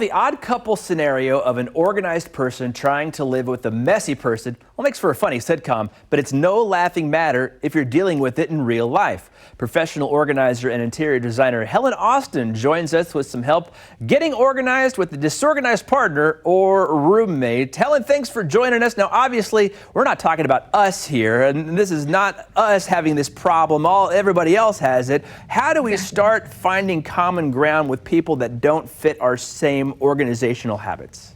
The odd couple scenario of an organized person trying to live with a messy person makes for a funny sitcom, but it's no laughing matter if you're dealing with it in real life. Professional organizer and interior designer Helen Austen joins us with some help getting organized with a disorganized partner or roommate. Helen, thanks for joining us. Now, obviously, we're not talking about us here, and this is not us having this problem. Everybody else has it. How do we start finding common ground with people that don't fit our same organizational habits?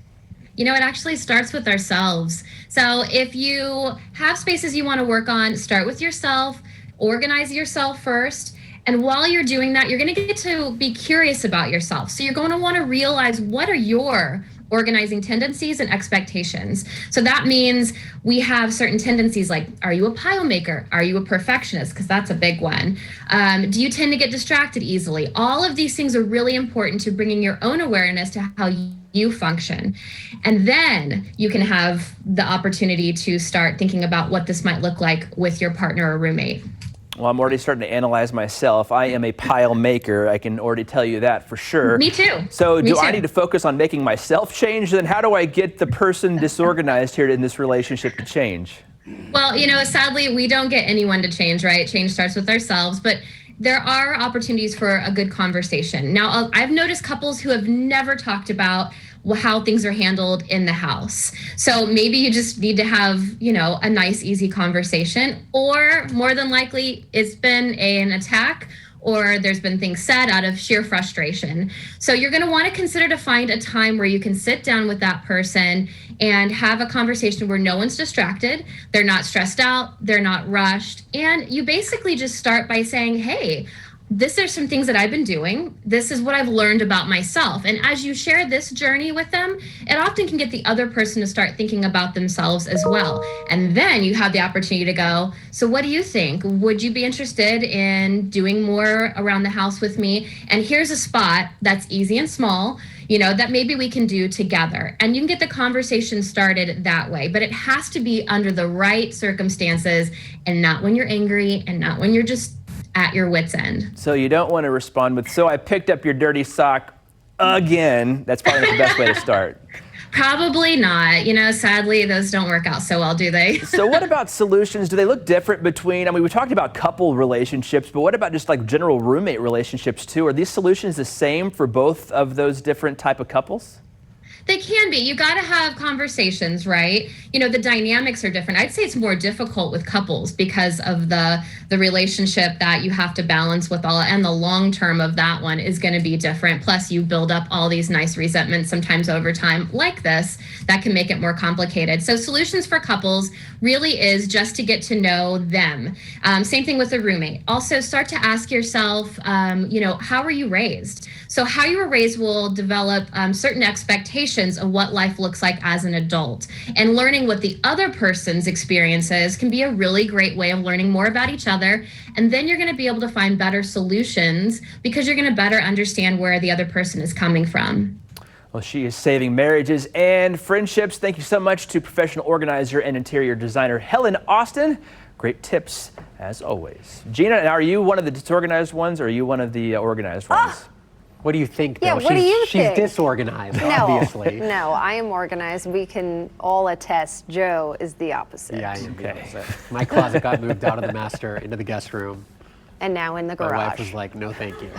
You know, it actually starts with ourselves. So if you have spaces you want to work on, start with yourself, organize yourself first. And while you're doing that, you're going to get to be curious about yourself. So you're going to want to realize, what are your organizing tendencies and expectations? So that means we have certain tendencies like, are you a pile maker? Are you a perfectionist? Because that's a big one. Do you tend to get distracted easily? All of these things are really important to bringing your own awareness to how you function. And then you can have the opportunity to start thinking about what this might look like with your partner or roommate. Well, I'm already starting to analyze myself. I am a pile maker. I can already tell you that for sure. Me too. So do I need to focus on making myself change? Then how do I get the person disorganized here in this relationship to change? Well, you know, sadly, we don't get anyone to change, right? Change starts with ourselves. But there are opportunities for a good conversation. Now, I've noticed couples who have never talked about how things are handled in the house. So maybe you just need to have, a nice, easy conversation, or more than likely it's been an attack, or there's been things said out of sheer frustration. So you're going to want to consider to find a time where you can sit down with that person and have a conversation where no one's distracted, they're not stressed out, they're not rushed, and you basically just start by saying, hey, these are some things that I've been doing. This is what I've learned about myself. And as you share this journey with them, it often can get the other person to start thinking about themselves as well. And then you have the opportunity to go, so what do you think? Would you be interested in doing more around the house with me? And here's a spot that's easy and small, that maybe we can do together. And you can get the conversation started that way. But it has to be under the right circumstances, and not when you're angry and not when you're just at your wit's end. So you don't want to respond with, so I picked up your dirty sock again. That's probably not the best way to start. Probably not. Sadly, those don't work out so well, do they? So what about solutions? Do they look different between, we talked about couple relationships, but what about just like general roommate relationships too? Are these solutions the same for both of those different type of couples? They can be. You got to have conversations, right? The dynamics are different. I'd say it's more difficult with couples because of the relationship that you have to balance with all, and the long term of that one is going to be different. Plus, you build up all these nice resentments sometimes over time like this that can make it more complicated. So solutions for couples really is just to get to know them. Same thing with a roommate. Also, start to ask yourself, how were you raised? So how you were raised will develop certain expectations of what life looks like as an adult. And learning what the other person's experiences can be a really great way of learning more about each other. And then you're going to be able to find better solutions because you're going to better understand where the other person is coming from. Well, she is saving marriages and friendships. Thank you so much to professional organizer and interior designer Helen Austen. Great tips, as always. Gina, are you one of the disorganized ones, or are you one of the organized ones? What do you think, though? Yeah, what do you think? She's disorganized, obviously. No, I am organized. We can all attest Joe is the opposite. Yeah, I am the opposite. My closet got moved out of the master into the guest room. And now in the garage. My wife was like, no, thank you.